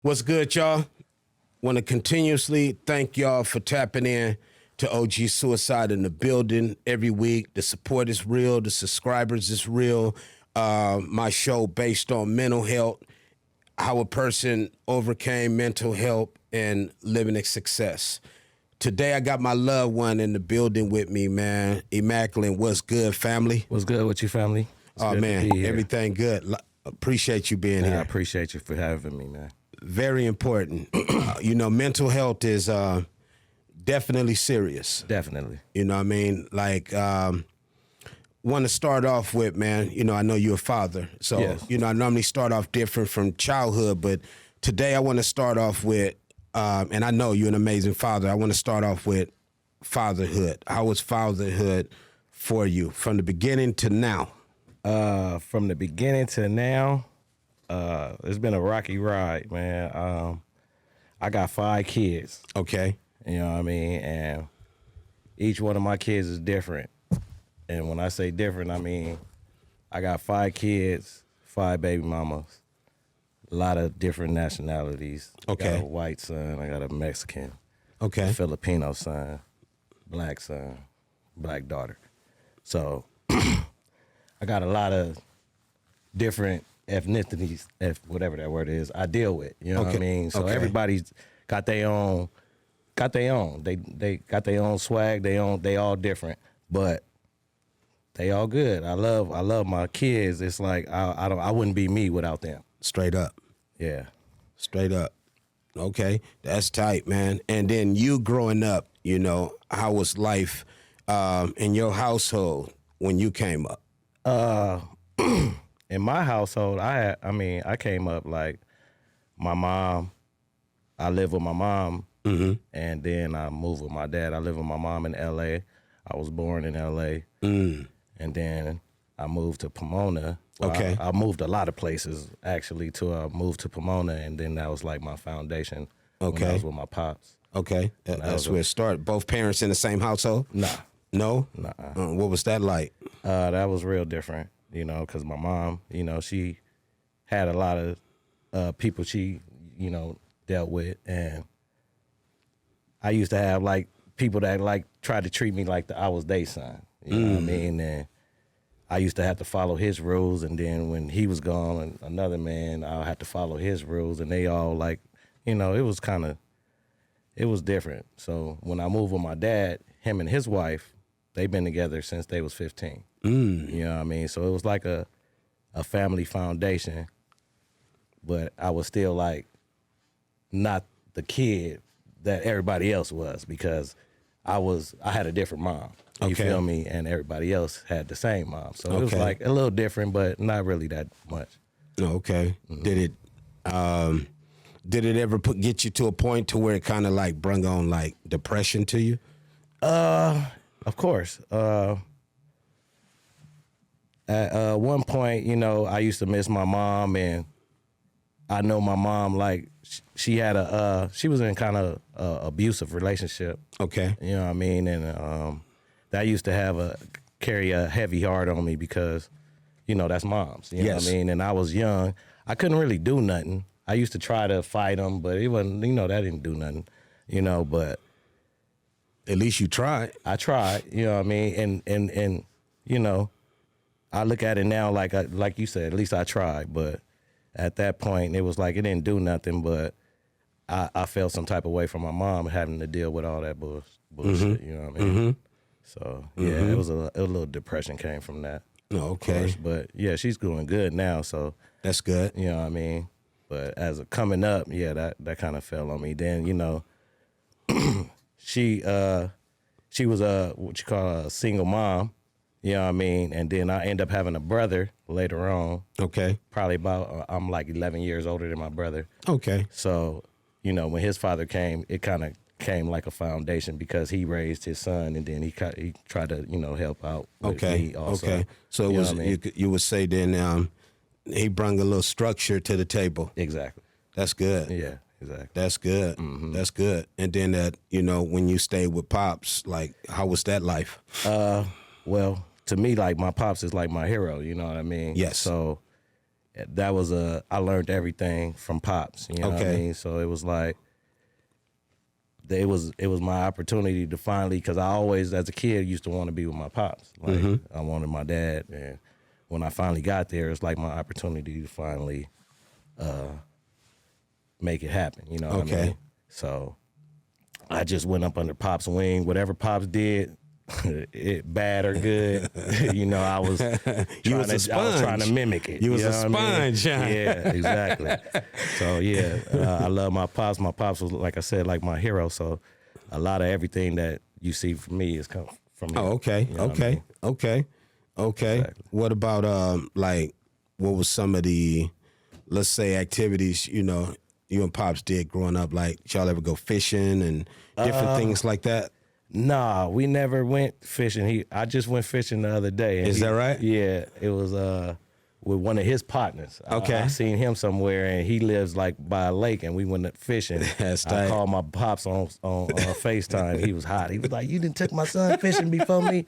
What's good, y'all? Want to continuously thank y'all for tapping in to OG Suicide in the Building every week. The support is real. The subscribers is real. My show based on mental health, how a person overcame mental health and living a success. Today, I got my loved one in the building with me, man. Emacculent, what's good, family? What's good with you, family? Oh, man, everything good. Appreciate you being here. I appreciate you for having me, man. Very important. Mental health is definitely serious. Definitely. You know what I mean? Like, want to start off with, man, I know you're a father. So, yes. I normally start off different from childhood, but today I want to start off with, and I know you're an amazing father, I want to start off with fatherhood. How was fatherhood for you from the beginning to now? From the beginning to now, it's been a rocky ride, man. I got 5 kids. Okay. You know what I mean? And each one of my kids is different. And when I say different, I mean I got 5 kids, 5 baby mamas, a lot of different nationalities. Okay. I got a white son, I got a Mexican, Okay. a Filipino son, black daughter. So I got a lot of different ethnicities, whatever that word is, I deal with. You know what I mean? So everybody's got their own. They got their own swag. They all different, but they all good. I love my kids. It's like I wouldn't be me without them. Straight up. Yeah. Straight up. Okay. That's tight, man. And then you growing up, how was life in your household when you came up? In my household, I came up like my mom. I lived with my mom, and then I moved with my dad. I lived with my mom in L.A. I was born in L.A., and then I moved to Pomona. Well, Okay. I moved a lot of places, actually, till I moved to Pomona, and then that was like my foundation when I was with my pops. Okay. That's where it started. Both parents in the same household? Nah. No? Nah. What was that like? That was real different, because my mom, she had a lot of people she, dealt with. And I used to have, like, people that, like, tried to treat me like I was their son. You know what I mean? And I used to have to follow his rules. And then when he was gone, another man, I'll have to follow his rules. And they all, like, it was different. So when I moved with my dad, him and his wife, they've been together since they was 15. You know what I mean? So it was like a family foundation, but I was still like not the kid that everybody else was because I had a different mom. You feel me? And everybody else had the same mom. So it was like a little different, but not really that much. Okay. Did it ever get you to a point to where it kind of like brung on like depression to you? Of course. At one point, I used to miss my mom, and I know my mom, like, she was in kind of abusive relationship. Okay. You know what I mean? And that used to carry a heavy heart on me because, that's moms. You know what I mean? And I was young. I couldn't really do nothing. I used to try to fight them, but it wasn't, that didn't do nothing, but at least you tried. I tried, you know what I mean? And I look at it now like you said, at least I tried. But at that point, it was like it didn't do nothing, but I felt some type of way from my mom having to deal with all that bullshit, you know what I mean? So, yeah, it was a little depression came from that. Okay. Course, but, yeah, she's doing good now, so. That's good. You know what I mean? But as coming up, yeah, that kind of fell on me. Then, she was what you call a single mom, you know what I mean? And then I end up having a brother later on. Okay. Probably about, I'm like 11 years older than my brother. Okay. So, when his father came, it kind of came like a foundation because he raised his son, and then he tried to, help out with me also. Okay. So it was, you would say then he brought a little structure to the table. Exactly. That's good. Yeah. Exactly. That's good. That's good. And then that, when you stayed with Pops, like, how was that life? Well, to me, like, my Pops is like my hero, you know what I mean? Yes. So that was I learned everything from Pops. You know what I mean? So it was like, it was my opportunity to finally, because I always, as a kid, used to want to be with my pops. Like I wanted my dad, and when I finally got there, it's like my opportunity to finally make it happen. You know what I mean? So I just went up under Pop's wing. Whatever Pops did, it bad or good, you know, I was trying to mimic it. You was a sponge, huh? Yeah, exactly. So yeah, I love my pops. My pops was, like I said, like my hero. So a lot of everything that you see from me is come from him. Oh, okay, you know okay, okay. Exactly. What about like what was some of the, let's say, activities, you know, you and Pops did growing up? Like, did y'all ever go fishing and different things like that? Nah, we never went fishing. I just went fishing the other day. Is that right? Yeah, it was with one of his partners. Okay. I seen him somewhere, and he lives like by a lake, and we went fishing. That's I tight. called my pops on FaceTime. He was hot. He was like, "You didn't took my son fishing before me?"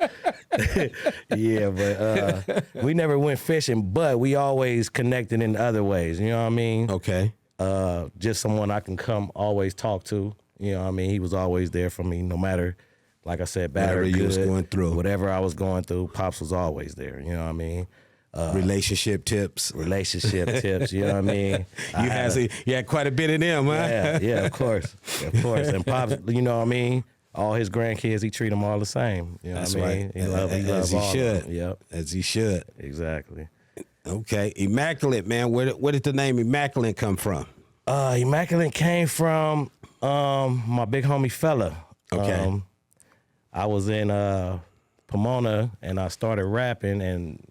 Yeah, but we never went fishing, but we always connected in other ways. You know what I mean? Okay. Just someone I can come always talk to. You know what I mean? He was always there for me, no matter, like I said, bad or good. Whatever you was going through. Whatever I was going through, Pops was always there. You know what I mean? Relationship tips. You know what I mean? You had quite a bit of them, huh? Yeah, of course. And Pops, you know what I mean? All his grandkids, he treat them all the same. You know That's what I mean? right. He loves As all he of should. them. Yep. As he should. Exactly. Okay. Immaculate, man. Where did the name Immaculate come from? Emacculent came from my big homie Fella. Okay. I was in Pomona, and I started rapping, and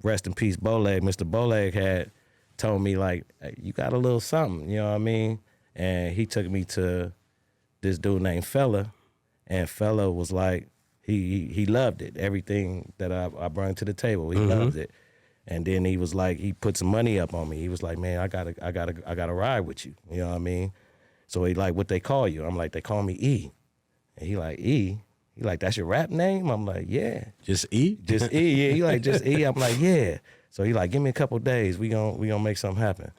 rest in peace, Bowleg. Mr. Bowleg had told me, like, hey, you got a little something, you know what I mean? And he took me to this dude named Fella, and Fella was like, he loved it. Everything that I brought to the table, he loved it. And then he was like, he put some money up on me. He was like, man, I gotta ride with you. You know what I mean? So he like, what they call you? I'm like, they call me E. And he like, E? He like, that's your rap name? I'm like, yeah. Just E? Just E, yeah. He like, just E. I'm like, yeah. So he like, give me a couple days. We gonna make something happen.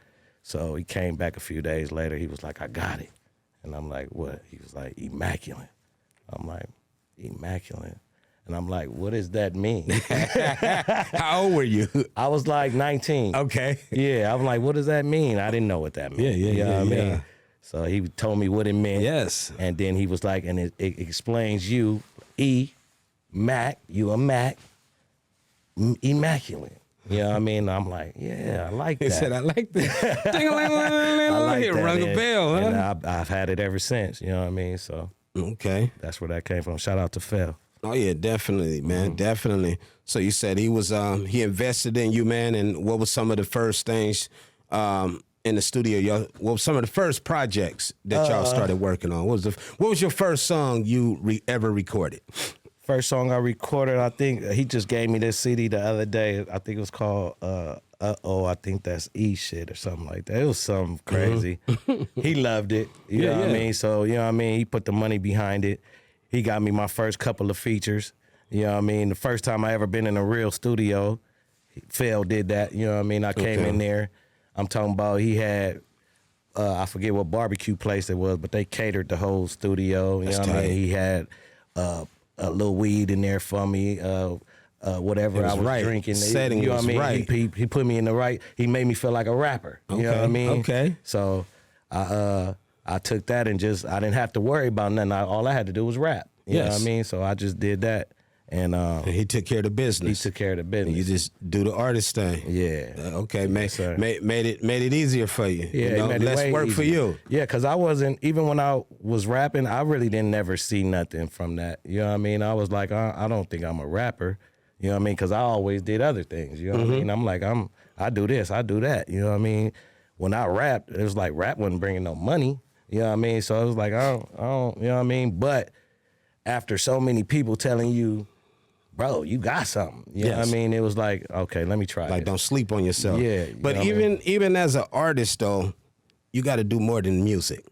So he came back a few days later. He was like, I got it. And I'm like, what? He was like, Immaculate. I'm like, Immaculate. And I'm like, what does that mean? How old were you? I was like 19. Okay. Yeah, I'm like, what does that mean? I didn't know what that meant. Yeah, you know what I mean? So he told me what it meant. Yes. And then he was like, and it explains you, Mac, you a Mac, Immaculate. You know what I mean? I'm like, yeah, I like that. He said, I like that. I like it that. rung a bell, huh? And I've had it ever since, you know what I mean? So Okay. that's where that came from. Shout out to Phil. Oh yeah, definitely, man, definitely. So you said he was he invested in you, man, and what was some of the first things in the studio? What were some of the first projects that y'all started working on? What was your first song you ever recorded? First song I recorded, I think he just gave me this CD the other day. I think it was called I think that's E shit or something like that. It was something crazy. He loved it. You know what I mean? So, you know what I mean? He put the money behind it. He got me my first couple of features. You know what I mean? The first time I ever been in a real studio, Phil did that. You know what I mean? I came in there. I'm talking about he had, I forget what barbecue place it was, but they catered the whole studio. You know what I mean? He had a little weed in there for me, whatever I was drinking. Setting, you know what I mean? Right. He put me in the right, he made me feel like a rapper. You know what I mean? Okay. So I took that and I didn't have to worry about nothing. All I had to do was rap. You know what I mean? So I just did that. And he took care of the business. He took care of the business. You just do the artist thing. Yeah. Okay, Yes, made it easier for you. Yeah, you know, it made it less way work for easier. you. Yeah, because I wasn't, even when I was rapping, I really didn't never see nothing from that. You know what I mean? I was like, I don't think I'm a rapper. You know what I mean? Because I always did other things. You know what I mean? I'm like, I do this, I do that. You know what I mean? When I rapped, it was like rap wasn't bringing no money. You know what I mean? So it was like, I don't, you know what I mean? But after so many people telling you, bro, you got something. You know what I mean? It was like, okay, let me try Like, this. don't sleep on yourself. Yeah. But even as an artist, though, you got to do more than music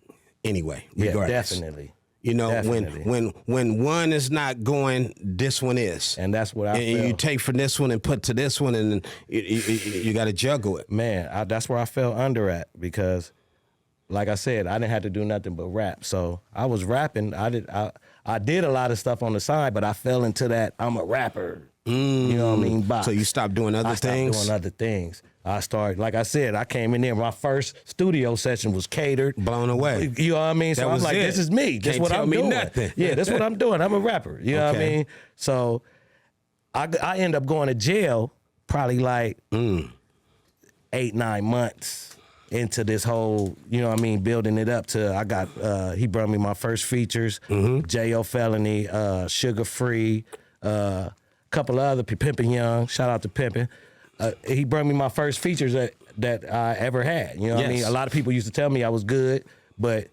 anyway, regardless. Yeah, definitely. You know, Definitely. when one is not going, this one is. And that's what I feel. And you take from this one and put to this one, and you got to juggle it. Man, that's where I fell under at because, like I said, I didn't have to do nothing but rap. So I was rapping. I did a lot of stuff on the side, but I fell into that I'm a rapper. You know what I mean? Box. So you stopped doing other things? I stopped doing other things. I started, like I said, I came in there. My first studio session was catered. Blown away. You know what I mean? So I'm like, this is me. This is what I'm doing. Nothing. Yeah, that's what I'm doing. I'm a rapper. You know what I mean? So I end up going to jail probably like 8-9 months into this whole, you know what I mean, building it up to, I got, he brought me my first features, J.O. Felony, Sugar Free, couple of other Pimpin' Young, shout out to Pimpin'. He brought me my first features that I ever had. You know what I mean? A lot of people used to tell me I was good, but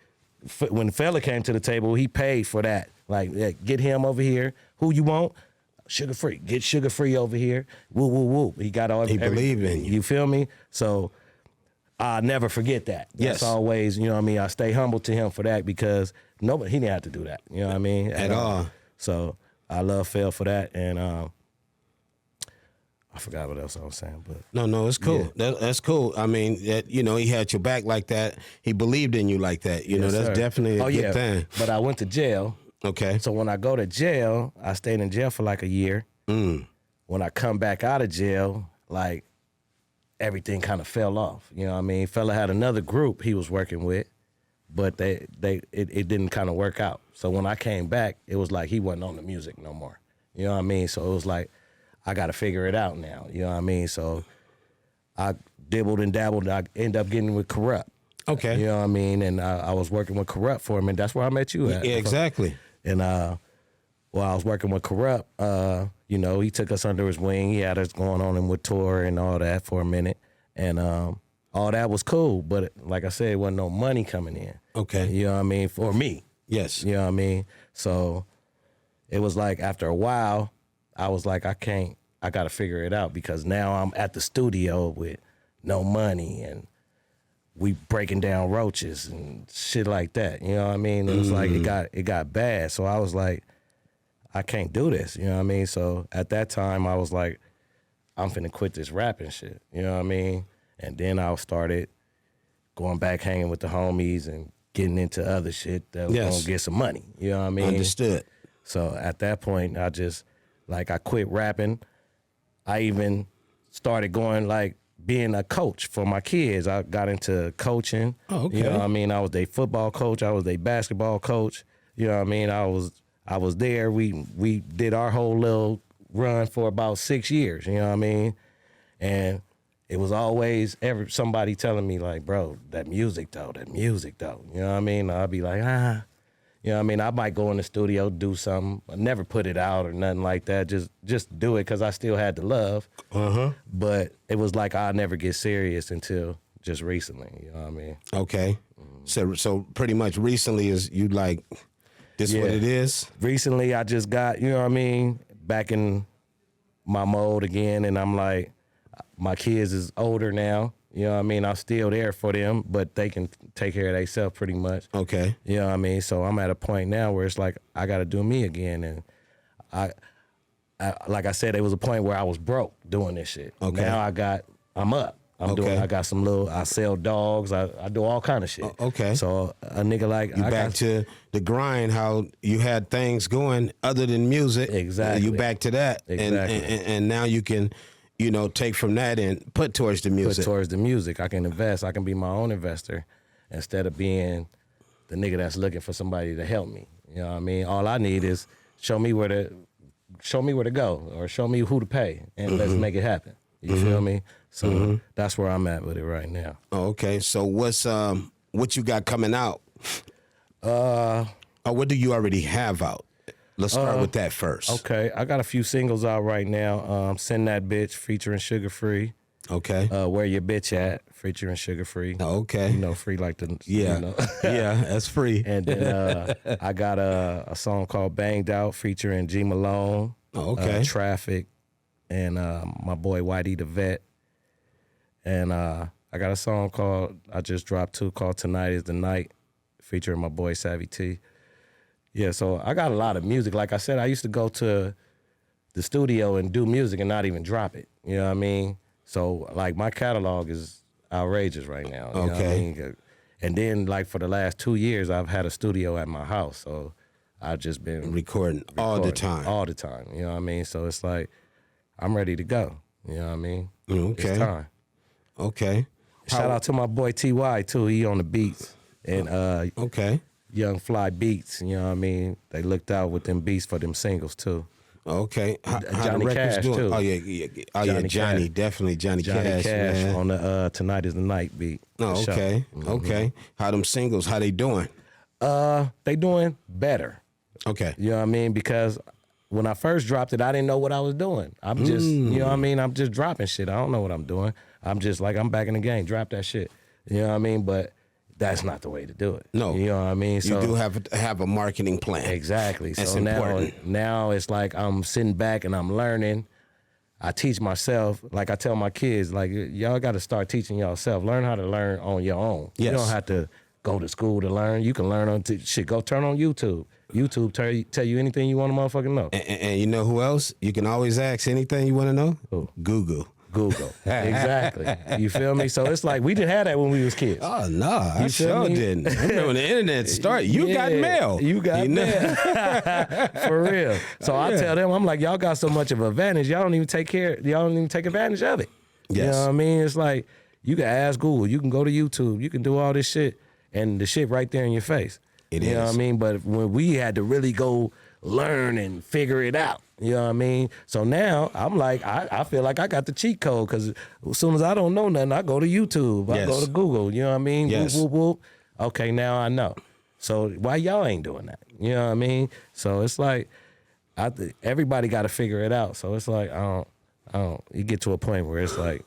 when the fella came to the table, he paid for that. Like, get him over here. Who you want? Sugar Free. Get Sugar Free over here. Woo, woo, woo. He got all. He believed in you. You feel me? So I'll never forget that. That's always, you know what I mean? I stay humble to him for that because he didn't have to do that. You know what I mean? At all. So I love Phil for that. And I forgot what else I was saying, but no, it's cool. Yeah. That's cool. I mean, he had your back like that. He believed in you like that. You know, that's definitely a good thing. But I went to jail. Okay. So when I go to jail, I stayed in jail for like a year. When I come back out of jail, like everything kind of fell off. You know what I mean? Fella had another group he was working with, but it didn't kind of work out. So when I came back, it was like he wasn't on the music no more. You know what I mean? So it was like, I got to figure it out now. You know what I mean? So I dibbled and dabbled. I ended up getting with Kurupt. Okay. You know what I mean? And I was working with Kurupt for him, and that's where I met you at. Yeah, exactly. And while I was working with Kurupt, he took us under his wing. He had us going on and with tour and all that for a minute. And all that was cool. But like I said, it wasn't no money coming in. Okay. You know what I mean? For me. Yes. You know what I mean? So it was like after a while, I was like, I got to figure it out because now I'm at the studio with no money and we breaking down roaches and shit like that. You know what I mean? It was like, it got bad. So I was like, I can't do this. You know what I mean? So at that time I was like, I'm finna quit this rapping shit. You know what I mean? And then I started going back hanging with the homies and getting into other shit that was gonna get some money. You know what I mean? Understood. So at that point, I quit rapping. I even started going being a coach for my kids. I got into coaching. Oh, okay. You know what I mean? I was their football coach. I was their basketball coach. You know what I mean? I was there. We did our whole little run for about 6 years. You know what I mean? And it was always somebody telling me like, bro, that music though. You know what I mean? I'd be like, You know what I mean? I might go in the studio, do something. I never put it out or nothing like that. Just do it because I still had the love. But it was like I never get serious until just recently. You know what I mean? Okay. So pretty much recently is you like, this what it is? Recently I just got, you know what I mean, back in my mode again. And I'm like, my kids is older now. You know what I mean? I'm still there for them, but they can take care of themselves pretty much. Okay. You know what I mean? So I'm at a point now where it's like I got to do me again. And I like I said, there was a point where I was broke doing this shit. Okay. Now I'm up. I got some I sell dogs. I do all kind of shit. Okay. So a nigga like you back to the grind, how you had things going other than music. Exactly. You back to that. Exactly. And now you can, take from that and put towards the music. Put towards the music. I can invest. I can be my own investor instead of being the nigga that's looking for somebody to help me. You know what I mean? All I need is show me where to go or show me who to pay and let's make it happen. You feel me? So that's where I'm at with it right now. Oh, okay. So what you got coming out? Or what do you already have out? Let's start with that first. Okay, I got a few singles out right now. Send That Bitch featuring Sugar Free. Okay. Where Your Bitch At featuring Sugar Free. Okay. Free like the yeah, yeah, that's free. And then I got a song called Banged Out featuring G Malone. Oh, okay. Traffic, and my boy Whitey the Vet. And I got a song I just dropped too called Tonight Is the Night featuring my boy Savvy T. Yeah, so I got a lot of music. Like I said, I used to go to the studio and do music and not even drop it. You know what I mean? So like my catalog is outrageous right now. You know what I mean? And then like for the last 2 years, I've had a studio at my house. So I've just been recording all the time. All the time. You know what I mean? So it's like, I'm ready to go. You know what I mean? Okay. It's time. Okay. Shout out to my boy T.Y. too. He on the beats. And okay. Young Fly Beats. You know what I mean? They looked out with them beats for them singles too. Okay. How Johnny the records Cash doing? too. Oh yeah. Oh yeah, Johnny, definitely Johnny Cash. Man. On the Tonight Is the Night beat. Oh, okay. Okay. How them singles, how they doing? They doing better. Okay. You know what I mean? Because when I first dropped it, I didn't know what I was doing. I'm just, you know what I mean? I'm just dropping shit. I don't know what I'm doing. I'm just like, I'm back in the game. Drop that shit. You know what I mean? But that's not the way to do it. No. You know what I mean? So, you do have a marketing plan. Exactly. That's so important. now it's like I'm sitting back and I'm learning. I teach myself. Like I tell my kids, like, y'all got to start teaching yourself. Learn how to learn on your own. Yes. You don't have to go to school to learn. You can learn on shit. Go turn on YouTube. YouTube tell you anything you want to motherfucking know. And you know who else? You can always ask anything you want to know? Who? Google. Exactly. You feel me? So it's like we didn't have that when we was kids. Oh no, I sure didn't. I remember when the internet started. You got mail. You got mail. For real. So I tell them, I'm like, y'all got so much of an advantage. Y'all don't even take advantage of it. Yes. You know what I mean? It's like you can ask Google, you can go to YouTube, you can do all this shit, and the shit right there in your face. You know what I mean? But when we had to really go learn and figure it out, you know what I mean? So now I'm like, I feel like I got the cheat code because as soon as I don't know nothing, I go to YouTube, I go to Google, you know what I mean? Yes. Whoop, whoop, whoop. Okay, now I know. So why y'all ain't doing that? You know what I mean? So it's like, everybody got to figure it out. So it's like, I don't, you get to a point where it's like,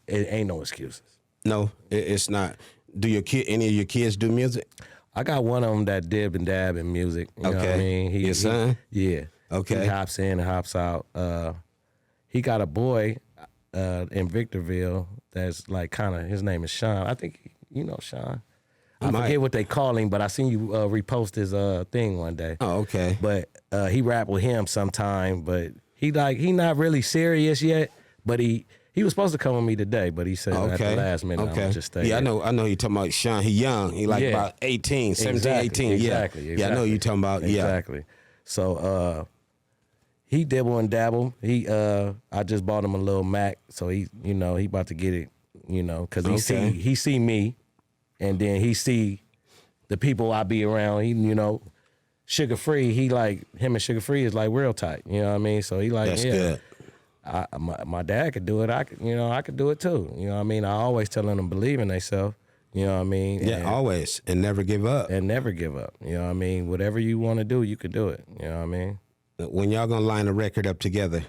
it ain't no excuses. No, it's not. Do any of your kids do music? I got one of them that dib and dab in music. You know what I mean? Your son? Yeah. Okay. He hops in and hops out. He got a boy in Victorville that's like kind of, his name is Sean. I think you know Sean. I forget what they call him, but I seen you repost his thing one day. Oh, okay. But he rap with him sometime, but he not really serious yet, but he was supposed to come with me today, but he said at the last minute, I'm gonna just stay. Yeah, I know you're talking about Sean. He young. He like about 18, 17, 18. Exactly. Yeah, I know you're talking about. Exactly. So he dibble and dabble. I just bought him a little Mac, so he about to get it, because he see me, and then he see the people I be around. He Sugar Free. He like him and Sugar Free is like real tight. You know what I mean? So he like That's good. My dad could do it. I could do it too. You know what I mean? I always telling them believe in themselves. You know what I mean? Yeah, always. And never give up. And never give up. You know what I mean? Whatever you want to do, you could do it. You know what I mean? When y'all gonna line a record up together?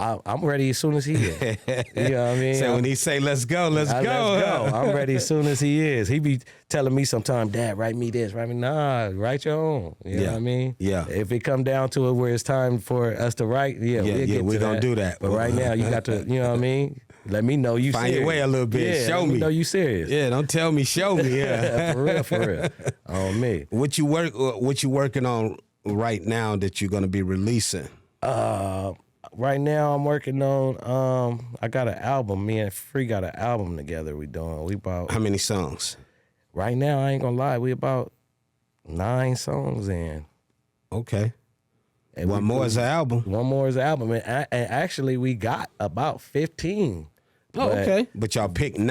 I'm ready as soon as he is. You know what I mean? So when he say, let's go. Let's go. I'm ready as soon as he is. He be telling me sometimes, Dad, write me this. Nah, write your own. You know what I mean? Yeah. If it come down to it where it's time for us to write, we're gonna do that. But right now, you got to, you know what I mean? Let me know you Find serious. your way a little bit. Yeah, show let me. me know you serious. Yeah, don't tell me. Show me. Yeah. For real. On me. What you working on right now that you're gonna be releasing? Right now I'm working on I got an album. Me and Free got an album together we doing. We about How many songs? Right now, I ain't gonna lie, we about 9 songs in. Okay. And one more is an album. One more is an album. And actually we got about 15. Oh, okay. But y'all picked 9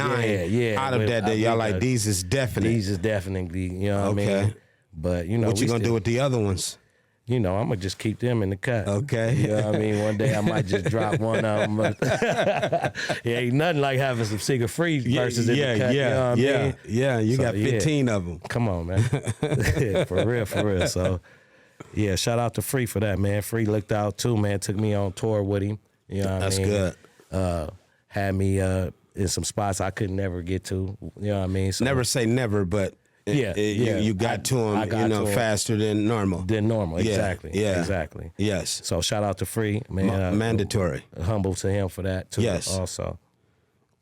out of that y'all like these is definite. These is definitely, you know what I mean? But what you gonna do with the other ones? I'm gonna just keep them in the cut. Okay. You know what I mean? One day I might just drop one of them. It ain't nothing like having some Sugar Free verses in the cut. You know what I mean? Yeah. You got 15 of them. Come on, man. For real. So, yeah, shout out to Free for that, man. Free looked out too, man. Took me on tour with him. You know what I mean? That's good. Had me in some spots I could never get to. You know what I mean? So, never say never, but you got to him, faster than normal. Exactly. Yeah. Exactly. Yes. So shout out to Free, man. Mandatory. Humble to him for that too. Yes. Also.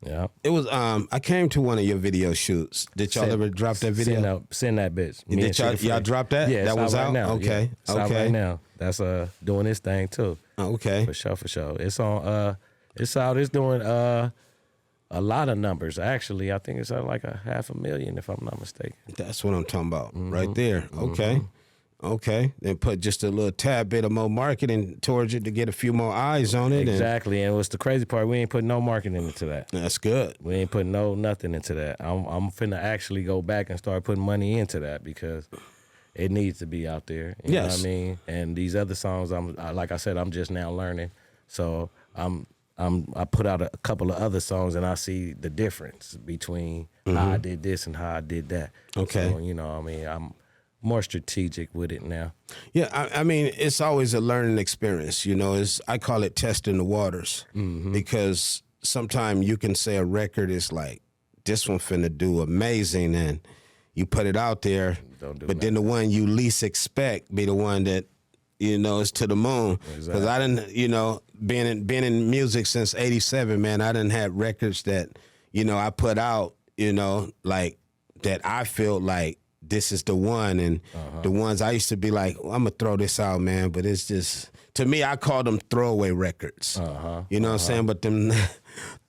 Yeah. It was I came to one of your video shoots. Did y'all ever drop that video? Send that bitch. Me Did y'all drop that? Yeah, that was out out right now. Okay. Yeah, it's okay. out right now. That's doing this thing too. Okay. For sure. It's on it's out. It's doing a lot of numbers. Actually, I think it's at like 500,000 if I'm not mistaken. That's what I'm talking about. Right there. Okay. Okay. Then put just a little tad bit of more marketing towards it to get a few more eyes on it. Exactly. And what's the crazy part? We ain't putting no marketing into that. That's good. We ain't putting nothing into that. I'm finna actually go back and start putting money into that because it needs to be out there. You know what I mean? And these other songs, like I said, I'm just now learning. So I put out a couple of other songs and I see the difference between how I did this and how I did that. Okay. So, you know, I mean, I'm more strategic with it now. Yeah, I mean, it's always a learning experience. You know, I call it testing the waters because sometimes you can say a record is like, this one finna do amazing, and you put it out there, but then the one you least expect be the one that, you know, is to the moon. Because I didn't, you know, being in music since '87, man, I didn't have records that, you know, I put out, you know, like that I feel like this is the one, and the ones I used to be like, well, I'm gonna throw this out, man, but it's just, to me, I call them throwaway records. You know what I'm saying? But them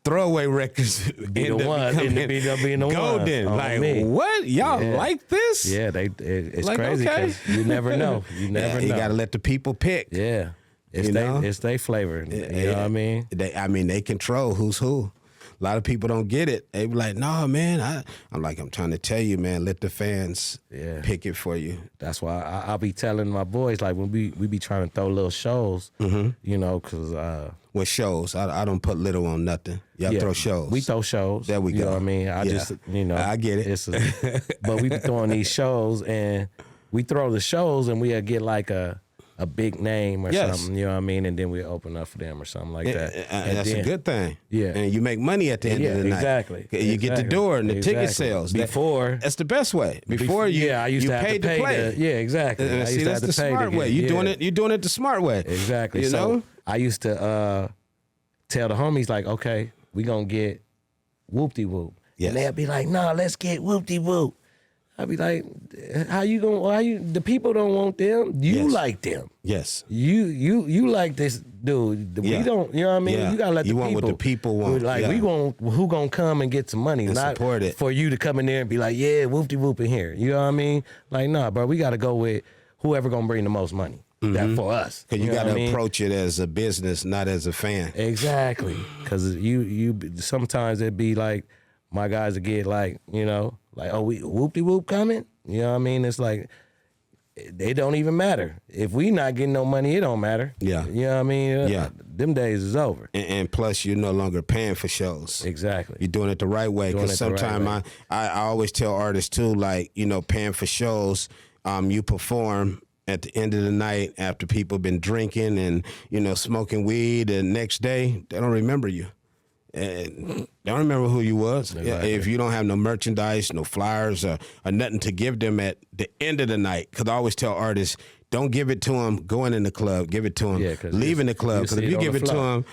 throwaway records Be the one, end up being the golden. one. Like, what? Y'all like this? Yeah, it's like, crazy because you never know. You never know. You gotta let the people pick. Yeah. It's they flavor. You know what I mean? They control who's who. A lot of people don't get it. They be like, "No, man." I'm like, I'm trying to tell you, man. Let the fans pick it for you. That's why I'll be telling my boys, like, when we be trying to throw little shows, you know, because with shows, I don't put little on nothing. Y'all throw shows. We throw shows. There we go. You know what I mean? I just, you know, I get it. But we be throwing these shows, and we throw the shows, and we'll get like a big name or something, you know what I mean? And then we open up for them or something like that. And that's a good thing. Yeah. And you make money at the end of the night. Exactly. You get the door and the ticket sales. That's the best way. Before I used to have to pay. Exactly. And see, that's the smart way. You're doing it the smart way. Exactly. You so know? I used to tell the homies, like, okay, we gonna get whoop-de-whoop. Yes. And they'd be like, nah, let's get whoop-de-whoop. I'd be like, the people don't want them. You like them. Yes. You like this dude. We don't, you know what I mean? Yeah. You gotta let the people. You want what the people want. Like, who gonna come and get some money? And not support it. For you to come in there and be like, yeah, whoop-de-whoop in here. You know what I mean? Like, nah, bro, we gotta go with whoever gonna bring the most money. That for us. Because you got to approach it as a business, not as a fan. Exactly. Because you sometimes it'd be like, my guys would get like, you know, like, oh, we whoop-de-whoop coming? You know what I mean? It's like, it don't even matter. If we not getting no money, it don't matter. Yeah. You know what I mean? Yeah. Them days is over. And plus, you're no longer paying for shows. Exactly. You're doing it the right way. Because sometimes I always tell artists too, like, you know, paying for shows, you perform at the end of the night after people been drinking and, you know, smoking weed, and next day, they don't remember you. And they don't remember who you was. Exactly. If you don't have no merchandise, no flyers, or nothing to give them at the end of the night. Because I always tell artists, don't give it to them going in the club. Give it to them leaving the club. Because if you give it to them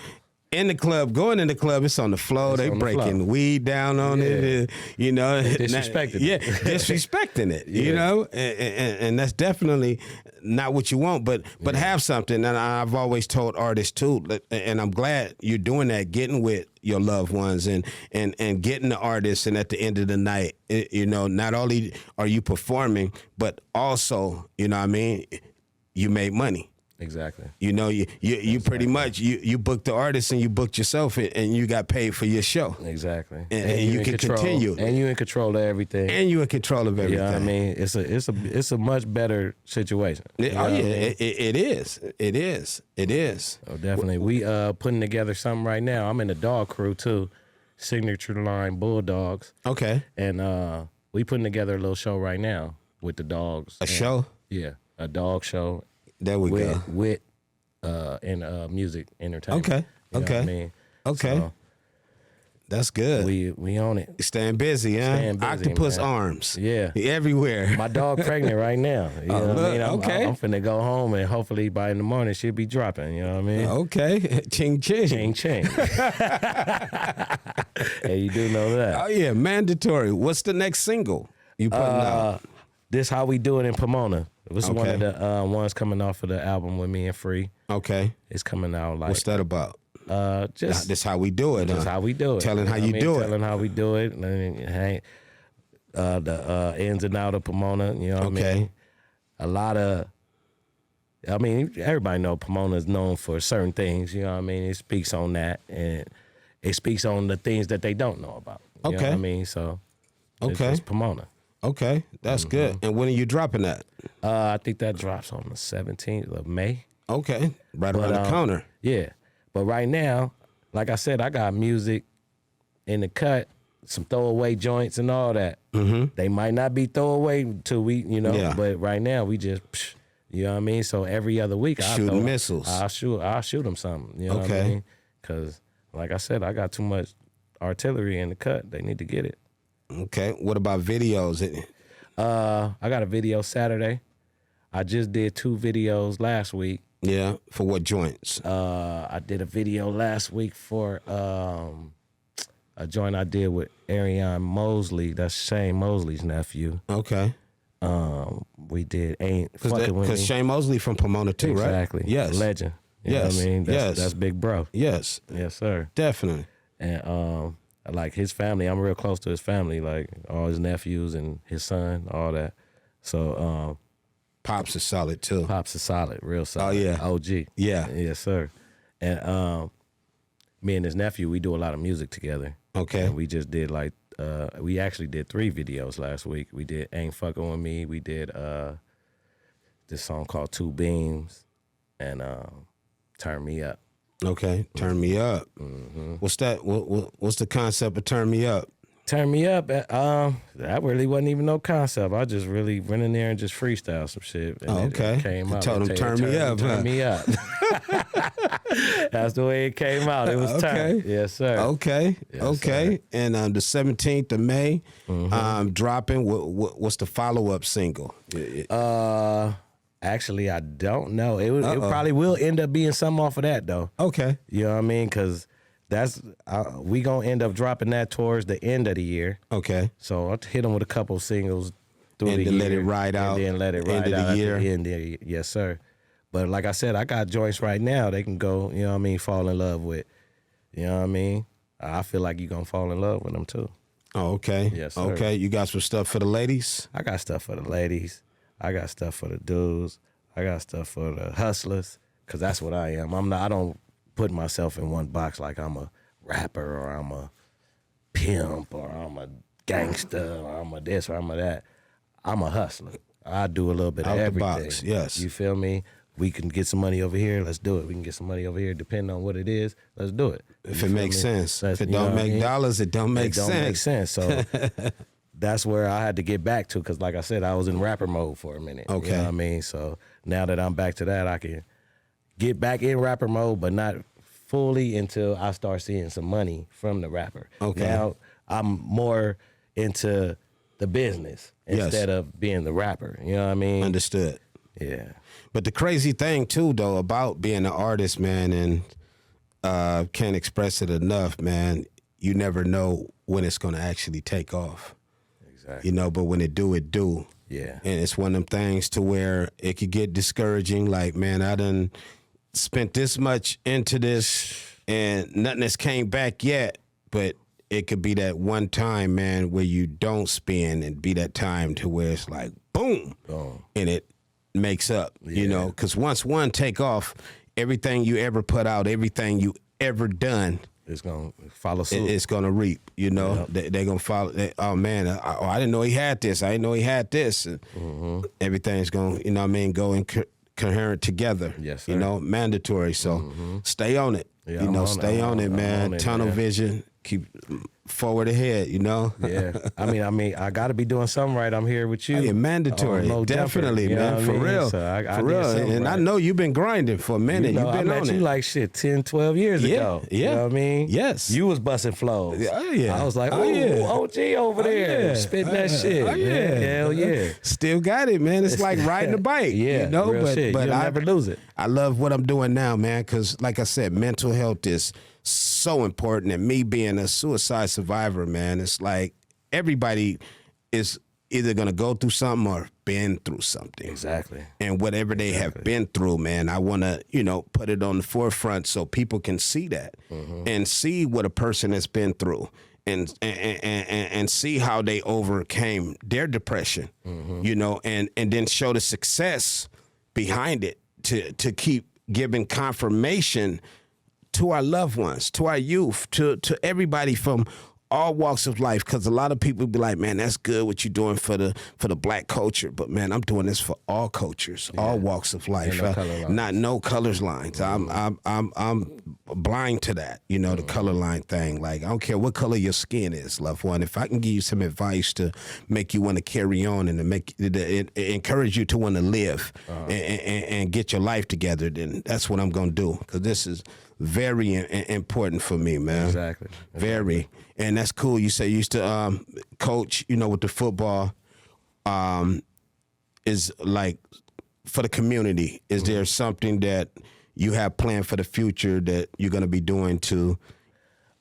in the club, going in the club, it's on the floor. They breaking weed down on it. You know, disrespecting it. Yeah, disrespecting it. You know, and that's definitely not what you want. But have something. And I've always told artists too, and I'm glad you're doing that, getting with your loved ones and getting the artists. And at the end of the night, you know, not only are you performing, but also, you know what I mean, you made money. Exactly. You know, you pretty much you booked the artist and you booked yourself and you got paid for your show. Exactly. And you can continue. And you in control of everything. And you in control of everything. Yeah, I mean, it's a much better situation. It is. It is. Oh, definitely. We putting together something right now. I'm in the dog crew too, Signature Line Bulldogs. Okay. And we putting together a little show right now with the dogs. Show? Yeah, a dog show. There we go. With and music entertainment. Okay. You know what I mean? Okay. So, That's good. We on it. Staying busy, huh? Staying busy, Octopus man. arms. Yeah. Everywhere. My dog pregnant right now. You know what I mean? Okay. I'm finna go home and hopefully by in the morning she'll be dropping. You know what I mean? Okay. Ching ching. Ching ching. Hey, you do know that. Oh yeah, mandatory. What's the next single you putting out? This How We Do It in Pomona. It was one of Okay. the ones coming off of the album with me and Free. Okay. It's coming out like What's that about? just This how we do it. just huh? how we do it. Telling know how what you I mean? do it. Telling how we do it. And the ins and out of Pomona. You know what I mean? Okay. A lot of. I mean, everybody know Pomona is known for certain things. You know what I mean? It speaks on that, and it speaks on the things that they don't know about. You know Okay. what I mean? So. Okay. It's Pomona. Okay. That's Mm-hmm. good. And when are you dropping that? I think that drops on the 17th of May. Okay. Right around the corner. Yeah. But right now, like I said, I got music in the cut, some throwaway joints and all that. Mm-hmm. They might not be throwaway till we, Yeah. but right now we just, you know what I mean? So every other week Shooting missiles. I'll shoot them something, you know what I Okay. mean? Because like I said, I got too much artillery in the cut. They need to get it. Okay. What about videos? I got a video Saturday. I just did 2 videos last week. Yeah. For what joints? I did a video last week for a joint I did with Ariane Mosley. That's Shane Mosley's nephew. Okay. We did Ain't Fucking With Me. Because Shane Mosley from Pomona too, right? Exactly. Yes. Legend. You know Yes. what I mean? That's, Yes. That's big bro. Yes. Yes, sir. Definitely. And like his family, I'm real close to his family, like all his nephews and his son, all that. So Pops is solid too. Pops is solid, real solid. Oh, yeah. OG. Yeah. Yes, sir. And me and his nephew, we do a lot of music together. Okay. And we just did like we actually did 3 videos last week. We did Ain't Fucking With Me. We did this song called Two Beams and Turn Me Up. Okay. Turn me up. Mm-hmm. What's that? What's the concept of turn me up? Turn Me Up, that really wasn't even no concept. I just really went in there and just freestyle some shit. And Okay. It came out. Told him turn me up. Turn huh? me up. That's the way it came out. It was Okay. turned. Yes, sir. Okay. Yes, Okay. And the 17th of May, Mm-hmm. dropping. What's the follow up single? Actually, I don't know. It probably will end up being something off of that, though. Okay. You know what I mean? Because that's we gonna end up dropping that towards the end of the year. Okay. So I'll hit them with a couple singles through And the then year, let it ride out and then let it end ride of the out year. at the end of the year. Yes, sir. But like I said, I got joints right now. They can go. You know what I mean? Fall in love with. You know what I mean? I feel like you gonna fall in love with them too. Oh, okay. Yes, sir. Okay. You got some stuff for the ladies? I got stuff for the ladies. I got stuff for the dudes. I got stuff for the hustlers, cause that's what I am. I don't put myself in one box like I'm a rapper or I'm a pimp or I'm a gangster or I'm a this or I'm a that. I'm a hustler. I do a little bit Out of the everything. box, yes. You feel me? We can get some money over here. Let's do it. We can get some money over here. Depending on what it is, let's do it. If You it feel makes me? sense. Let's- If it you know don't what I make mean? dollars, it don't make It don't make sense. So that's where I had to get back to, because like I said, I was in rapper mode for a minute. Okay. You know what I mean? So now that I'm back to that, I can get back in rapper mode, but not fully until I start seeing some money from the rapper. Okay. Now I'm more into the business Yes. instead of being the rapper. You know what I mean? Understood. Yeah. But the crazy thing too, though, about being an artist, man, and can't express it enough, man. You never know when it's gonna actually take off. Exactly. You know, but when it do, it do. Yeah. And it's one of them things to where it could get discouraging. Like, man, I done spent this much into this and nothing has came back yet. But it could be that one time, man, where you don't spend and be that time to where it's like, boom, and it makes up, you know, because once one take off, everything you ever put out, everything you ever done, It's going to follow suit. it's going to reap, you know. They're going to follow. Oh, man, I didn't know he had this. I didn't know he had this. And everything's going to, you know what I mean, go in coherent together. Yes, sir. You know, mandatory. So stay on it. Yeah, you I'm know, on it. stay on it, I'm man. on it, Tunnel man. vision. Keep forward ahead, you know? Yeah. I mean, I got to be doing something right. I'm here with you. Yeah, mandatory. No Definitely, jumper, man. For real. So I for real. And right. I know you've been grinding for a minute. You know, You've been I met on you it. like shit 10, 12 years ago. Yeah. You know what I mean? Yes. You was busting flows. Oh, yeah. I was like, Oh, yeah. OG over there. Yeah. Spitting that shit. Oh, yeah. Man, hell yeah. Still got it, man. It's like riding a bike. Yeah, You know, real shit. You'll never lose it. I love what I'm doing now, man, because like I said, mental health is so important. And me being a suicide survivor, man, it's like everybody is either going to go through something or been through something. Exactly. And whatever they have been through, man, I want to, put it on the forefront so people can see that and see what a person has been through and see how they overcame their depression, and then show the success behind it to keep giving confirmation to our loved ones, to our youth, to everybody from all walks of life, because a lot of people be like, man, that's good what you're doing for the black culture, but man, I'm doing this for all cultures, all walks of life, no colors lines. I'm blind to that, the color line thing. Like, I don't care what color your skin is, loved one. If I can give you some advice to make you want to carry on and to encourage you to want to live and get your life together, then that's what I'm gonna do, because this is very important for me, man. Exactly. Very. And that's cool. You say you used to coach, with the football. Is like for the community. Is there something that you have planned for the future that you're going to be doing to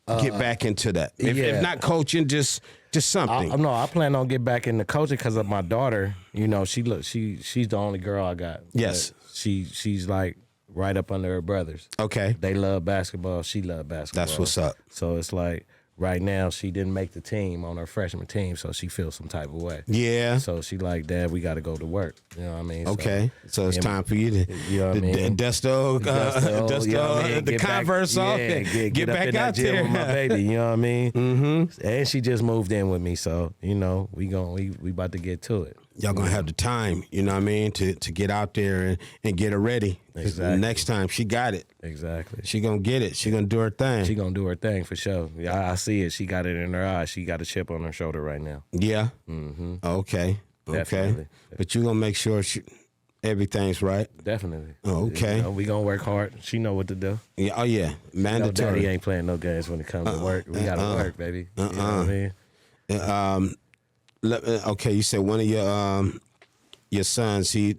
get back into that? If not coaching, just something. I plan on getting back into coaching because of my daughter. She's the only girl I got. Yes. She's like right up under her brothers. Okay. They love basketball. She loves basketball. That's what's up. So it's like right now she didn't make the team on her freshman team, so she feels some type of way. Yeah. So she like, Dad, we got to go to work. You know what I mean? Okay. So it's time for you to dust the Converse off and get back out there with my baby. You know what I mean? Mm-hmm. And she just moved in with me, so we about to get to it. Y'all gonna have the time, you know what I mean, to get out there and get her ready. Exactly. Next time she got it. Exactly. She gonna get it. She gonna do her thing. She gonna do her thing for sure. Yeah, I see it. She got it in her eye. She got a chip on her shoulder right now. Yeah. Mm-hmm. Okay. Definitely. But you gonna make sure everything's right. Definitely. Oh, okay. We gonna work hard. She know what to do. Yeah. Oh yeah. Mandatory. Daddy ain't playing no games when it comes to work. We gotta work, baby. You know what I mean? Okay. You said one of your sons, he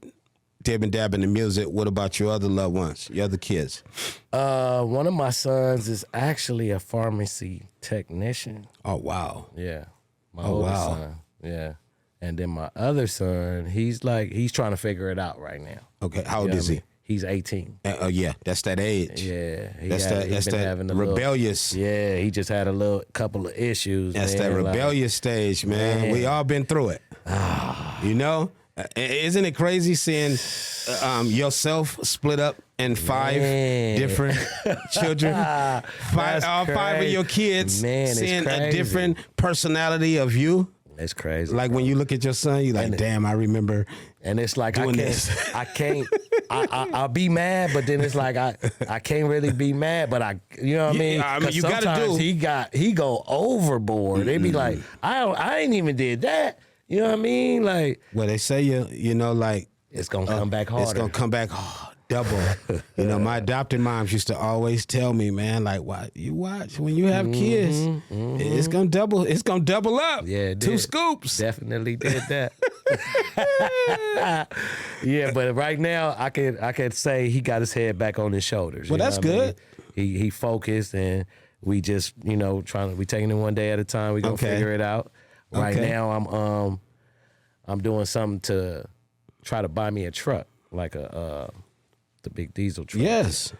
dib and dab in the music. What about your other loved ones, your other kids? One of my sons is actually a pharmacy technician. Oh wow. Yeah. My oldest son. Yeah. And then my other son, he's trying to figure it out right now. Okay. How old is he? He's 18. Yeah, that's that age. Yeah. That's that rebellious. He just had couple of issues. That's that rebellious stage, man. We all been through it. Isn't it crazy seeing yourself split up in 5 different children? All 5 of your kids seeing a different personality of you. It's crazy. Like when you look at your son, you're like, damn, I remember. And it's like doing I can't. I'll be mad, but then it's like I can't really be mad, but you know what I mean? I mean, you gotta do. He go overboard. They be like, I ain't even did that. You know what I mean? Like, well, they say like it's gonna come back harder. It's gonna come back double. My adopted moms used to always tell me, man, like, you watch when you have kids, it's gonna double. It's gonna double up. Yeah, 2 scoops. Definitely did that. Yeah, but right now I could say he got his head back on his shoulders. Well, that's good. I mean? He focused, and we just we taking it one day at a time. We gonna figure it out. Right now I'm doing something to try to buy me a truck, like the big diesel truck. Yes.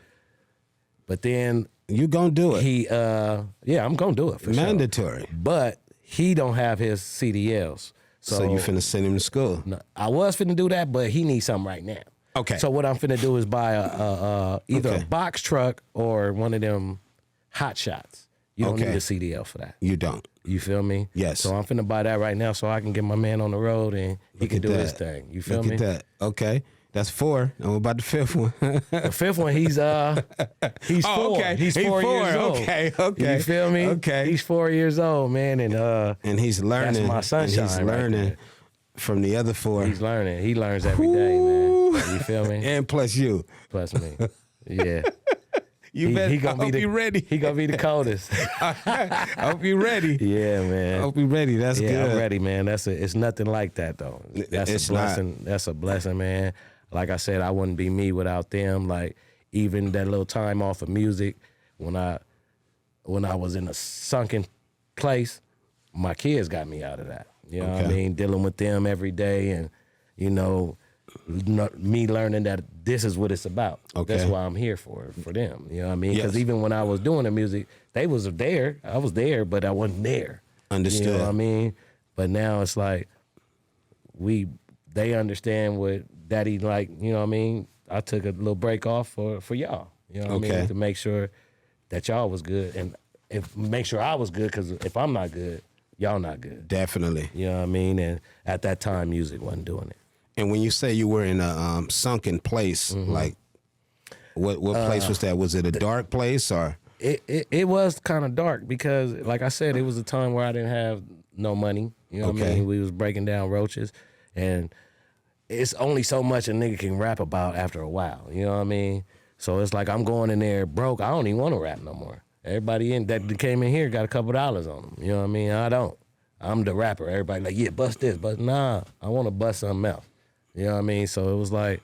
But then you gonna do it. I'm gonna do it for mandatory. Sure. But he don't have his CDLs. So you finna send him to school. No, I was finna do that, but he needs something right now. Okay. So what I'm finna do is buy either a box truck or one of them hot shots. You don't need a CDL for that. You don't. You feel me? Yes. So I'm finna buy that right now so I can get my man on the road and he can do his thing. You feel me? Look at that. Okay. That's 4. What about the 5th one? The 5th one, he's 4. Okay. He's 4 years old. Okay. You feel me? Okay. He's 4 years old, man, and he's learning. That's my sunshine. And he's learning from the other 4. He's learning. He learns every day, man. You feel me? And plus you. Plus me. Yeah. You better. I hope you ready. He gonna be the coldest. I hope you ready. Yeah, man. I hope you ready. That's good. I'm ready, man. It's nothing like that though. That's It's a blessing. That's a blessing, man. Like I said, I wouldn't be me without them. Like even that little time off of music, when I was in a sunken place, my kids got me out of that. You know what I mean? Dealing with them every day, and you know, me learning that this is what it's about. That's why I'm here for them. You know what I mean? Because even when I was doing the music, they was there. I was there, but I wasn't there. Understood. You know what I mean? But now it's like they understand what Daddy like. You know what I mean? I took a little break off for y'all. You know what I mean? To make sure that y'all was good, and make sure I was good. Because if I'm not good, y'all not good. Definitely. You know what I mean? And at that time, music wasn't doing it. And when you say you were in a sunken place, like what place was that? Was it a dark place or? It was kind of dark because, like I said, it was a time where I didn't have no money. You know what I mean? We was breaking down roaches, and it's only so much a nigga can rap about after a while. You know what I mean? So it's like I'm going in there broke. I don't even want to rap no more. Everybody that came in here got a couple dollars on them. You know what I mean? I don't. I'm the rapper. Everybody like, yeah, bust this, but nah, I want to bust something else. You know what I mean? So it was like,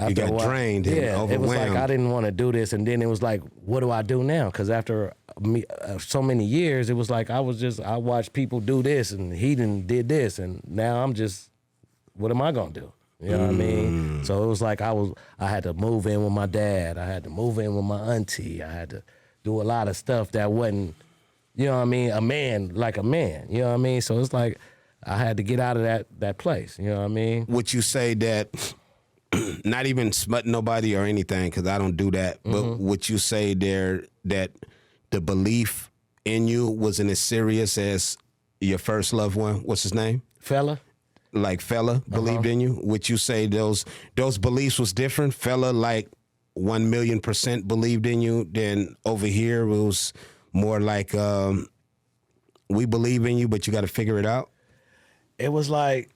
you got drained and overwhelmed. It was like I didn't want to do this, and then it was like, what do I do now? Because after so many years, it was like I watched people do this, and he did this, and now I'm just, what am I gonna do? You know what I mean? So it was like I had to move in with my dad, I had to move in with my auntie, I had to do a lot of stuff that wasn't, you know what I mean, a man like a man. You know what I mean? So it's like I had to get out of that place. You know what I mean? Would you say that, not even smutting nobody or anything, because I don't do that, but would you say there that the belief in you wasn't as serious as your first loved one? What's his name? Fella. Like Fella believed in you? Would you say those beliefs was different? Fella like 1,000,000% believed in you, then over here it was more like we believe in you, but you got to figure it out? It was like,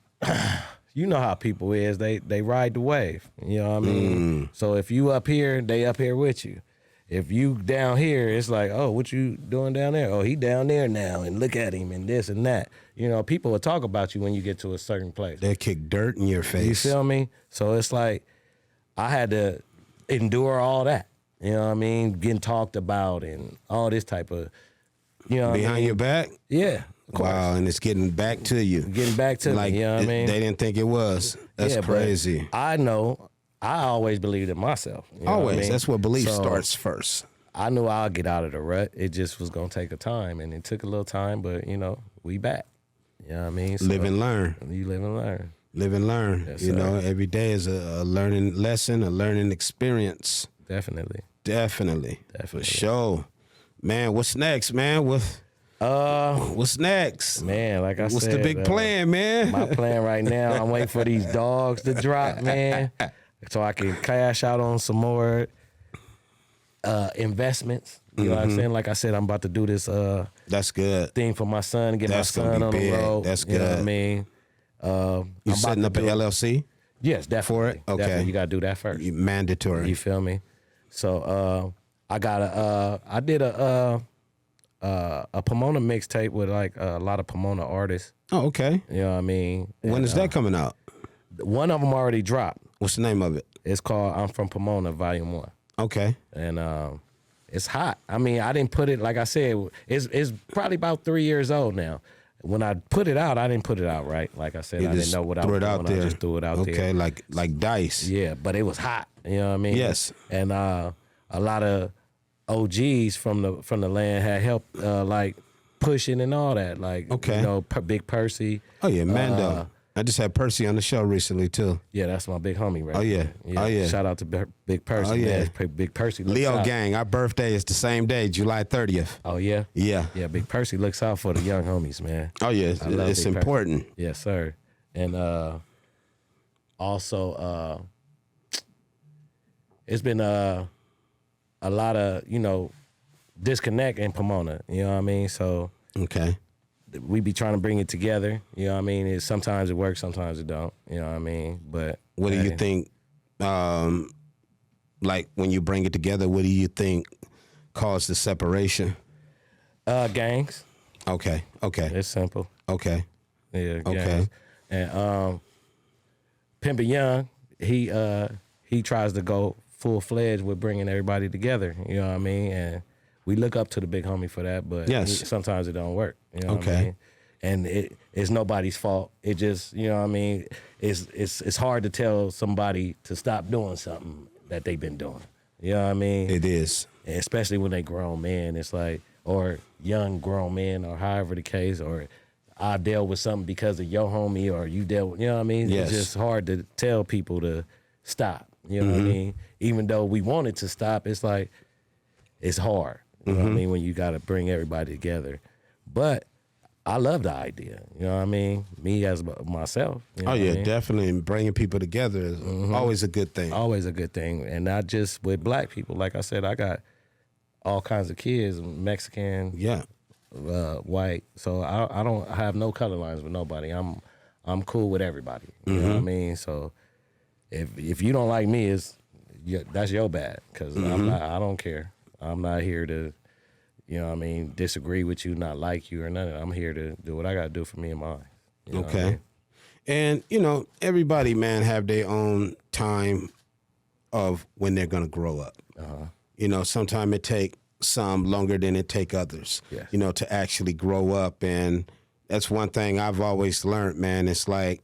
you know how people is. They ride the wave. You know what I mean? So if you up here, they up here with you. If you down here, it's like, oh, what you doing down there? Oh, he down there now, and look at him and this and that. You know, people will talk about you when you get to a certain place. They kick dirt in your face. You feel me? So it's like I had to endure all that. You know what I mean? Getting talked about and all this type of, you know what behind I mean? your back? Yeah. Wow, and it's getting back to you. Getting back to like, me, you know what I mean? They didn't think it was. That's crazy. I know. I always believed in myself. You know always. what I mean? That's where belief starts first. I knew I'll get out of the rut. It just was going to take a time, and it took a little time, but, you know, we back. You know what I mean? So, live and learn. You live and learn. Live and learn. Yes, you sir. know, every day is a learning lesson, a learning experience. Definitely. For sure. Man, what's next, man? What's next? Man, like I said. What's the big plan, man? My plan right now, I'm waiting for these dogs to drop, man, so I can cash out on some more investments. You know what I'm saying? Like I said, I'm about to do this That's good. thing for my son, get That's my son on big. the road. That's You know what I good. mean? You setting up an LLC? Yes, definitely. For it? Okay. Definitely. You got to do that first. Mandatory. You feel me? So I did a Pomona mixtape with like a lot of Pomona artists. Oh, okay. You know what I mean? When is that coming out? One of them already dropped. What's the name of it? It's called I'm From Pomona, Volume 1. Okay. And it's hot. I mean, I didn't put it, like I said, it's probably about 3 years old now. When I put it out, I didn't put it out right. Like I said, You I just didn't know what I threw was it doing. out there. I just threw it out there. Okay, like dice. Yeah, but it was hot. You know what I mean? Yes. And a lot of OGs from the land had helped like pushing and all that. Like, Okay. you know, Big Percy. Oh yeah, Mando. I just had Percy on the show recently too. Yeah, that's my big homie, right? Oh, yeah. there. Oh, yeah. Shout out to Big Percy. Oh, yeah. Man. Big Percy. looks Leo out. gang, our birthday is the same day, July 30th. Oh yeah. Yeah. Yeah, Big Percy looks out for the young homies, man. Oh yeah, I love it's Big Percy. important. Yes, sir. And a also, it's been a lot of, disconnect in Pomona. You know what I mean? So Okay. we be trying to bring it together. You know what I mean? Sometimes it works, sometimes it don't. You know what I mean? But What do you think, like when you bring it together, what do you think caused the separation? Gangs. Okay. It's simple. Okay. Yeah, gangs. Okay. And Pimpin' Young, he tries to go full-fledged with bringing everybody together. You know what I mean? And we look up to the big homie for that, but Yes. sometimes it don't work. You know what I Okay. mean? And it's nobody's fault. It just, you know what I mean? It's hard to tell somebody to stop doing something that they've been doing. You know what I mean? It is. And especially when they grown men. It's like, or young grown men, or however the case, or I dealt with something because of your homie, or you dealt with, you know what I mean? Yes. It's just hard to tell people to stop. You know what I mean? Even though we wanted to stop, it's like, it's hard. You know what I mean? When you got to bring everybody together. But I love the idea. You know what I mean? Me as myself. You know Oh what I yeah, mean? definitely. And bringing people together is always a good thing. Always a good thing. And not just with black people. Like I said, I got all kinds of kids, Mexican, Yeah. white. So I don't have no color lines with nobody. I'm cool with everybody. You know what I mean? So if you don't like me, that's your bad. Because I don't care. I'm not here to, you know what I mean, disagree with you, not like you or none of that. I'm here to do what I got to do for me and mine. You know what I Okay. mean? And everybody, man, have their own time of when they're gonna grow up. Sometimes it take some longer than it take others. Yes. To actually grow up, and that's one thing I've always learned, man. It's like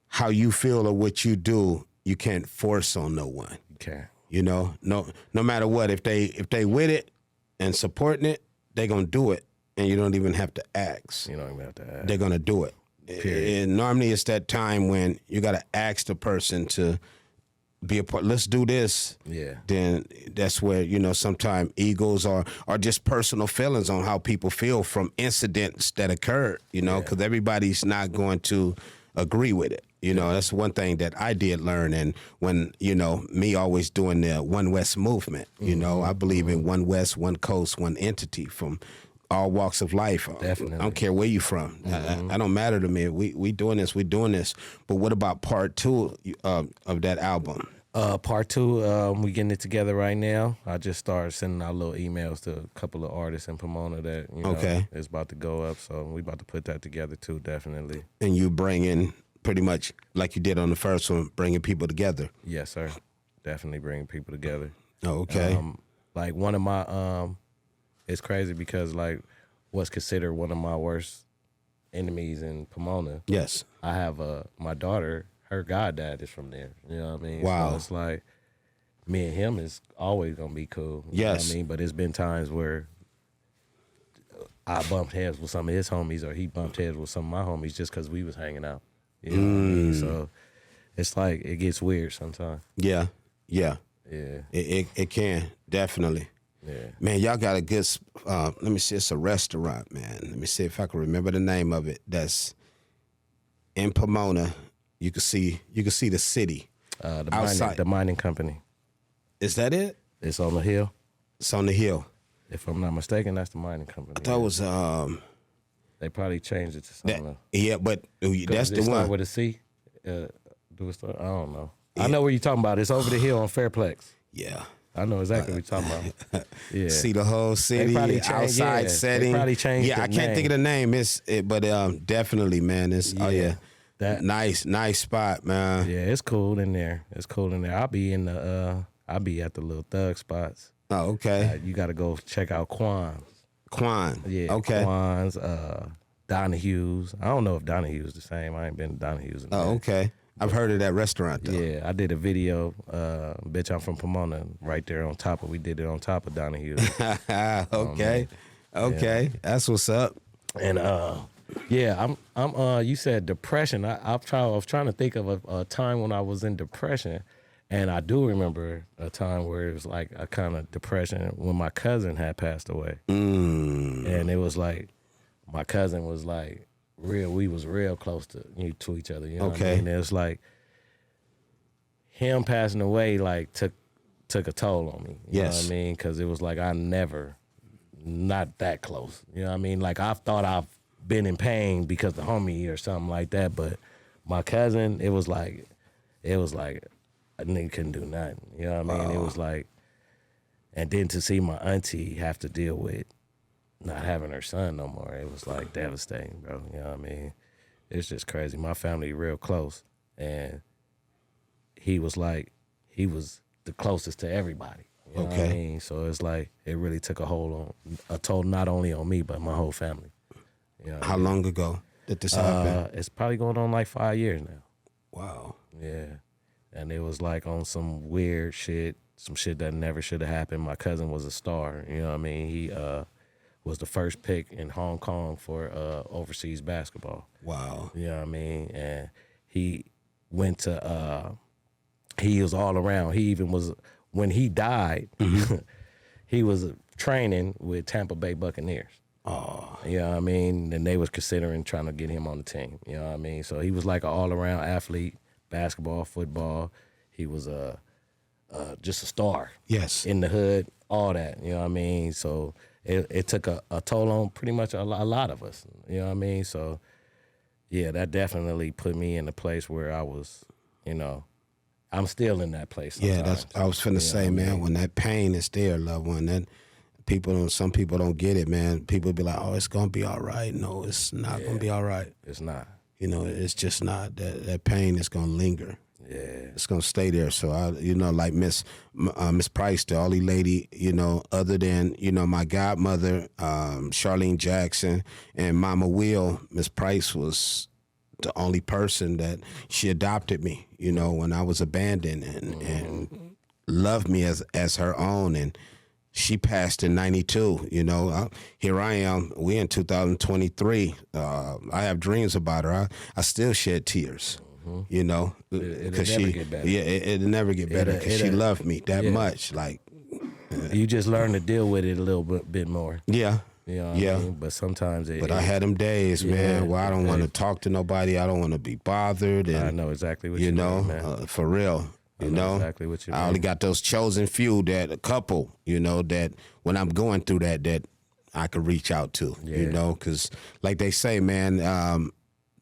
how you feel or what you do, you can't force on no one. Okay. No matter what, if they with it and supporting it, they gonna do it, and you don't even have to ask. You don't even have to ask. They're gonna do it. And normally it's that time when you gotta ask the person to be a part. Let's do this. Yeah. Then that's where sometimes egos or just personal feelings on how people feel from incidents that occurred. Because everybody's not going to agree with it. That's one thing that I did learn. And when, me always doing the One West movement, I believe in one West, one coast, one entity from all walks of life. Definitely. I don't care where you from. I don't matter to me. We doing this. But what about part 2 of that album? Part 2, we getting it together right now. I just started sending out little emails to a couple of artists in Pomona that, Okay. is about to go up. So we about to put that together too, definitely. And you bring in pretty much like you did on the first one, bringing people together. Yes, sir. Definitely bringing people together. Oh, okay. Like one of my, it's crazy because like what's considered one of my worst enemies in Pomona. Yes. I have my daughter, her goddad is from there. You know what I mean? Wow. So it's like me and him is always gonna be cool. You know what Yes. I mean? But it's been times where I bumped heads with some of his homies, or he bumped heads with some of my homies just because we was hanging out. You know what I mean? So it's like it gets weird sometimes. Yeah. Yeah. It can, definitely. Yeah. Man, y'all got a good, let me see, it's a restaurant, man. Let me see if I can remember the name of it. That's in Pomona. You can see the city. Outside. The mining company. Is that it? It's on the hill. It's on the hill. If I'm not mistaken, that's the mining company. That was, They probably changed it to something else. yeah, but that's the Start one. with a C. Do it start? I don't know. I know what you're talking about. It's over the hill on Fairplex. Yeah. I know exactly what you're talking about. Yeah. See the whole city, probably changed- outside yeah, setting. they probably changed Yeah, the I can't think of the name. But definitely, man. It's oh yeah, That nice spot, man. yeah, it's cool in there. It's cool in there. I'll be at the little thug spots. Oh, okay. You got to go check out Quan's. Quan. Yeah, Okay. Quan's, Donahue's. I don't know if Donahue's the same. I ain't been to Donahue's. In a Oh, minute. okay. I've heard of that restaurant though. Yeah, I did a video. Bitch, I'm from Pomona. Right there on top of. We did it on top of Donahue's. Okay. Okay. That's what's up. And yeah, I'm. You said depression. I was trying to think of a time when I was in depression, and I do remember a time where it was like a kind of depression when my cousin had passed away, and it was like my cousin was like real. We was real close to each other. You know what I Okay. mean? And it was like him passing away like took a toll on me. You know what I mean? Because it was like not that close. You know what I mean? Like I thought I've been in pain because the homie or something like that, but my cousin, it was like a nigga couldn't do nothing. You know what I mean? It was like, and then to see my auntie have to deal with not having her son no more, it was like devastating, bro. You know what I mean? It's just crazy. My family real close, and he was the closest to everybody. You know what I mean? So it's like it really took a toll not only on me but my whole family. You know How long ago did this happen? It's probably going on like 5 years now. Wow. Yeah. And it was like on some weird shit, some shit that never should have happened. My cousin was a star, you know what I mean? He was the first pick in Hong Kong for overseas basketball. Wow. You know what I mean? And he went to, he was all around. He even was, when he died, he was training with Tampa Bay Buccaneers. Oh. You know what I mean? And they was considering trying to get him on the team. You know what I mean? So he was like an all-around athlete, basketball, football. He was just a star. Yes. In the hood, all that. You know what I mean? So it took a toll on pretty much a lot of us. You know what I mean? So, yeah, that definitely put me in a place where I was, you know, I'm still in that place sometimes. Yeah, I was finna say, man, when that pain is there, loved one, that some people don't get it, man. People be like, oh, it's gonna be all right. No, it's not gonna be all right. It's not. You know, it's just not. That pain is gonna linger. Yeah. It's gonna stay there. So like Miss Price, the only lady, other than, my godmother, Charlene Jackson, and Mama Will, Miss Price was the only person that she adopted me, when I was abandoned and loved me as her own. And she passed in 92, here I am, we in 2023. I have dreams about her. I still shed tears, because it'll never get better. Yeah, it'll never get better because she loved me that much. Like, you just learn to deal with it a little bit more. Yeah. You know what I mean? But sometimes But I had them days, man, where I don't want to talk to nobody. I don't want to be bothered. And, I know exactly what you mean, man. For real. I know exactly what you mean. I only got those chosen few, a couple, that when I'm going through that I could reach out to, because like they say, man,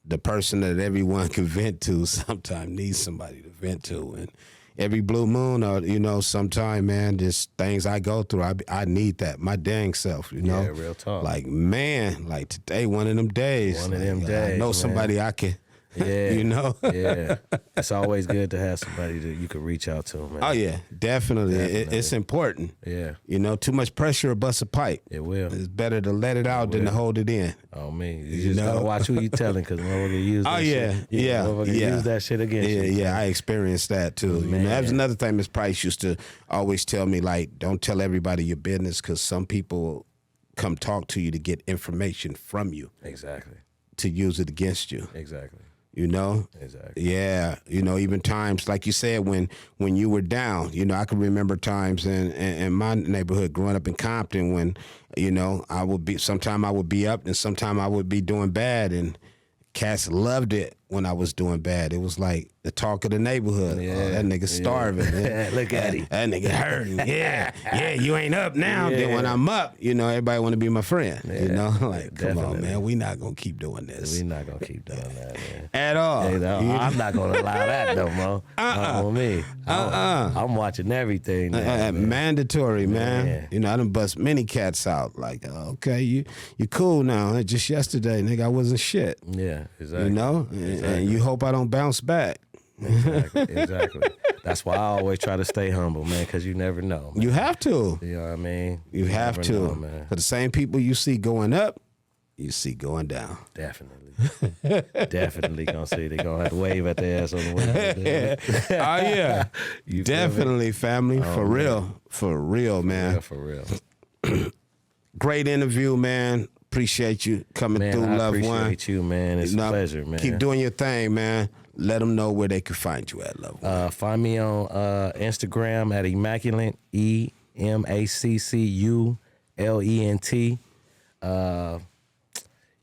the person that everyone can vent to sometimes needs somebody to vent to. And every blue moon, or, sometime, man, just things I go through, I need that, my dang self, Yeah, real talk. Like, man, like today, one of them days. One of them days, I know man. somebody I can... Yeah, yeah. It's always good to have somebody that you can reach out to, man. Oh yeah, definitely. It's important. Yeah. Too much pressure will bust a pipe. It will. It's better to let it out than to hold it in. Oh man, you just gotta watch who you telling, because motherfucker use that shit. Use that shit against you. Yeah, I experienced that too. That was another thing Miss Price used to always tell me, like, don't tell everybody your business, because some people come talk to you to get information from you. Exactly. To use it against you. Exactly. Exactly. Yeah. Even times, like you said, when you were down, I can remember times in my neighborhood growing up in Compton when, sometime I would be up and sometime I would be doing bad, and cats loved it when I was doing bad. It was like the talk of the neighborhood. Yeah. Oh, that nigga starving. Look at him. That nigga hurting. Yeah, you ain't up now. Yeah. Then when I'm up, everybody want to be my friend. Like, come on, man, we not gonna keep doing this. We not gonna keep doing that, man. At all. I'm not gonna allow that no more. On me. I'm watching everything. Mandatory, man. I done bust many cats out. Like, okay, you cool now. Just yesterday, nigga, I wasn't shit. Yeah, exactly. And you hope I don't bounce back. Exactly. That's why I always try to stay humble, man, because you never know, man. You have to. You know what I mean? You have to. Know, man. For the same people you see going up, you see going down. Definitely. Definitely gonna see. They gonna have to wave at their ass on the way. Oh, yeah. Definitely, family. For real. For real, man. For real. Great interview, man. Appreciate you coming through, loved one. I appreciate you, man. It's a pleasure, man. Keep doing your thing, man. Let them know where they can find you at, loved one. Find me on Instagram at Emacculent, Emacculent.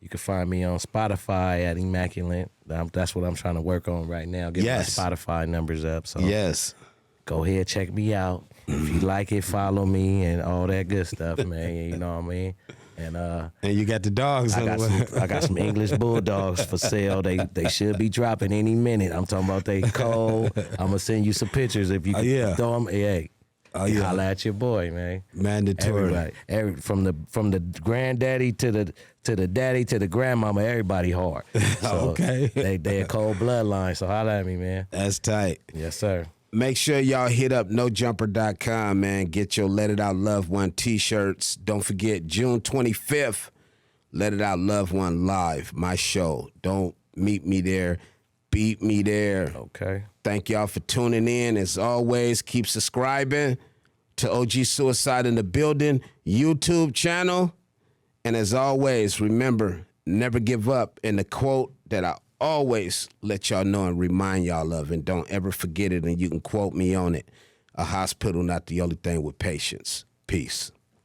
You can find me on Spotify at Emacculent. That's what I'm trying to work on right now. Get Yes. my Spotify numbers up. So Yes. go ahead, check me out. If you like it, follow me and all that good stuff, man. You know what I mean? And you got the dogs. I got some English bulldogs for sale. They should be dropping any minute. I'm talking about they cold. I'm gonna send you some pictures if you can throw them. Hey, holla at your boy, man. Mandatory. Everybody, from the granddaddy to the daddy to the grandmama, everybody hard. So Okay. they a cold bloodline. So holla at me, man. That's tight. Yes, sir. Make sure y'all hit up nojumper.com, man. Get your Let It Out Loved One t-shirts. Don't forget, June 25th, Let It Out Loved One Live, my show. Don't meet me there. Beat me there. Okay. Thank y'all for tuning in. As always, keep subscribing to OG Suicide in the Building YouTube channel. And as always, remember, never give up. And the quote that I always let y'all know and remind y'all of, and don't ever forget it, and you can quote me on it. A hospital, not the only thing with patience. Peace.